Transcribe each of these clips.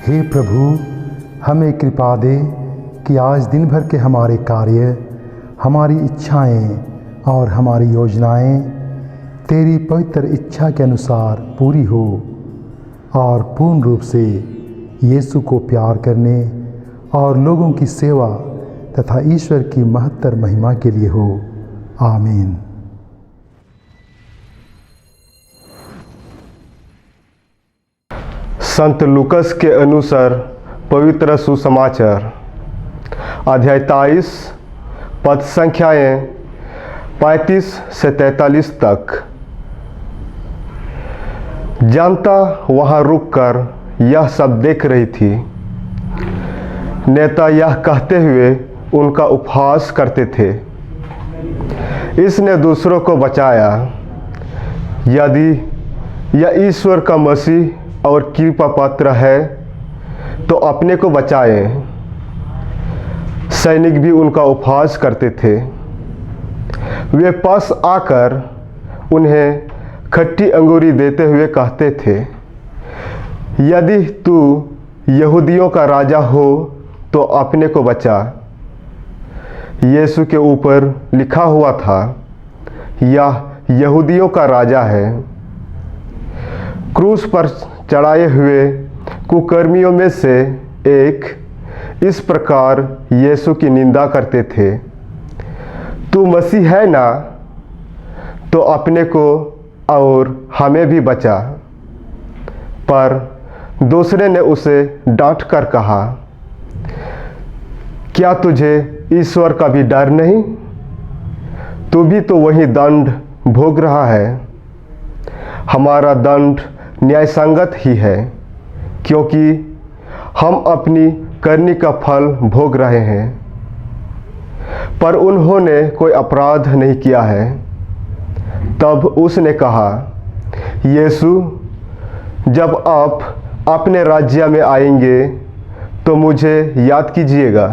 हे प्रभु, हमें कृपा दे कि आज दिन भर के हमारे कार्य, हमारी इच्छाएं और हमारी योजनाएं तेरी पवित्र इच्छा के अनुसार पूरी हो और पूर्ण रूप से यीशु को प्यार करने और लोगों की सेवा तथा ईश्वर की महत्तर महिमा के लिए हो। आमीन। संत लूकस के अनुसार पवित्र सुसमाचार अध्याय 23 पद संख्याएं 35 से 43 तक। जनता वहां रुककर यह सब देख रही थी। नेता यह कहते हुए उनका उपहास करते थे, इसने दूसरों को बचाया। यदि यह ईश्वर का मसीह और कृपा पात्र है तो अपने को बचाए। सैनिक भी उनका उपहास करते थे। वे पास आकर उन्हें खट्टी अंगूरी देते हुए कहते थे, यदि तू यहूदियों का राजा हो तो अपने को बचा। यीशु के ऊपर लिखा हुआ था, यह यहूदियों का राजा है। क्रूस पर चढ़ाए हुए कुकर्मियों में से एक इस प्रकार यीशु की निंदा करते थे, तू मसीह है ना, तो अपने को और हमें भी बचा। पर दूसरे ने उसे डांट कर कहा, क्या तुझे ईश्वर का भी डर नहीं? तू भी तो वही दंड भोग रहा है। हमारा दंड न्यायसंगत ही है, क्योंकि हम अपनी करनी का फल भोग रहे हैं। पर उन्होंने कोई अपराध नहीं किया है। तब उसने कहा, यीशु, जब आप अपने राज्य में आएंगे तो मुझे याद कीजिएगा।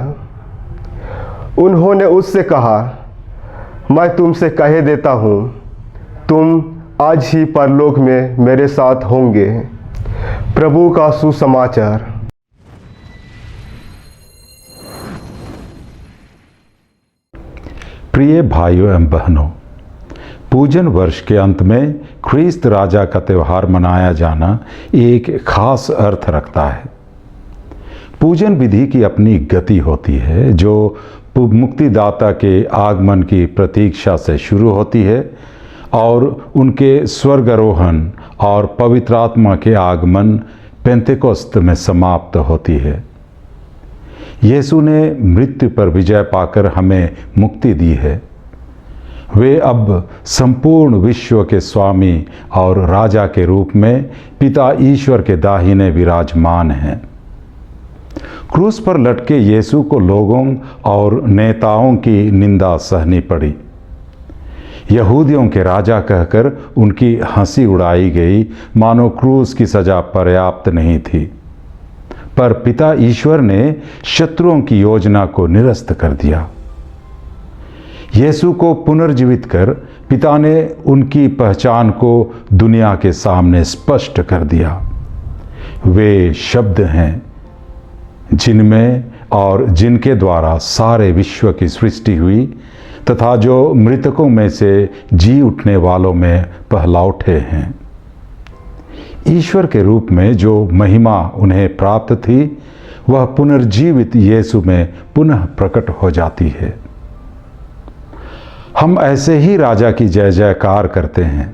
उन्होंने उससे कहा, मैं तुमसे कह देता हूँ, तुम आज ही परलोक में मेरे साथ होंगे। प्रभु का सुसमाचार। प्रिय भाइयों एवं बहनों, पूजन वर्ष के अंत में ख्रीस्त राजा का त्यौहार मनाया जाना एक खास अर्थ रखता है। पूजन विधि की अपनी गति होती है, जो मुक्तिदाता के आगमन की प्रतीक्षा से शुरू होती है और उनके स्वर्गारोहण और पवित्र आत्मा के आगमन पेंतेकोस्त में समाप्त होती है। यीशु ने मृत्यु पर विजय पाकर हमें मुक्ति दी है। वे अब संपूर्ण विश्व के स्वामी और राजा के रूप में पिता ईश्वर के दाहिने विराजमान हैं। क्रूस पर लटके यीशु को लोगों और नेताओं की निंदा सहनी पड़ी। यहूदियों के राजा कहकर उनकी हंसी उड़ाई गई, मानो क्रूस की सजा पर्याप्त नहीं थी। पर पिता ईश्वर ने शत्रुओं की योजना को निरस्त कर दिया। यीशु को पुनर्जीवित कर पिता ने उनकी पहचान को दुनिया के सामने स्पष्ट कर दिया। वे शब्द हैं जिनमें और जिनके द्वारा सारे विश्व की सृष्टि हुई तथा जो मृतकों में से जी उठने वालों में पहलौठे हैं। ईश्वर के रूप में जो महिमा उन्हें प्राप्त थी, वह पुनर्जीवित यीशु में पुनः प्रकट हो जाती है। हम ऐसे ही राजा की जय जयकार करते हैं।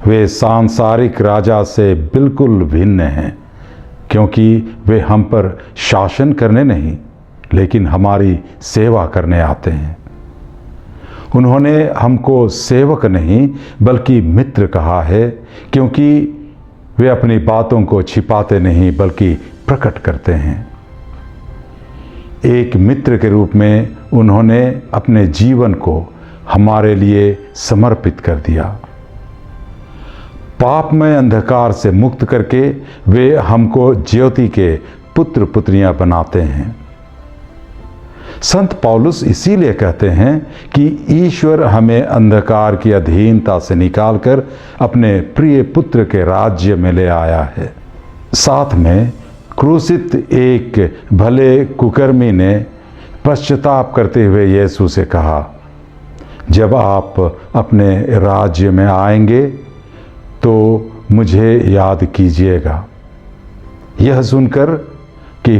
वे सांसारिक राजा से बिल्कुल भिन्न हैं, क्योंकि वे हम पर शासन करने नहीं, लेकिन हमारी सेवा करने आते हैं। उन्होंने हमको सेवक नहीं बल्कि मित्र कहा है, क्योंकि वे अपनी बातों को छिपाते नहीं बल्कि प्रकट करते हैं। एक मित्र के रूप में उन्होंने अपने जीवन को हमारे लिए समर्पित कर दिया। पापमय अंधकार से मुक्त करके वे हमको ज्योति के पुत्र पुत्रियां बनाते हैं। संत पौलुस इसीलिए कहते हैं कि ईश्वर हमें अंधकार की अधीनता से निकालकर अपने प्रिय पुत्र के राज्य में ले आया है। साथ में क्रूसित एक भले कुकर्मी ने पश्चाताप करते हुए यीशु से कहा, जब आप अपने राज्य में आएंगे तो मुझे याद कीजिएगा। यह सुनकर कि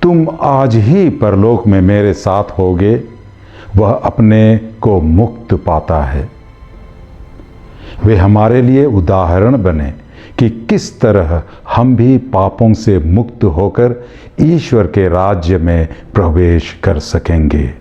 तुम आज ही परलोक में मेरे साथ होगे, वह अपने को मुक्त पाता है। वे हमारे लिए उदाहरण बने कि किस तरह हम भी पापों से मुक्त होकर ईश्वर के राज्य में प्रवेश कर सकेंगे।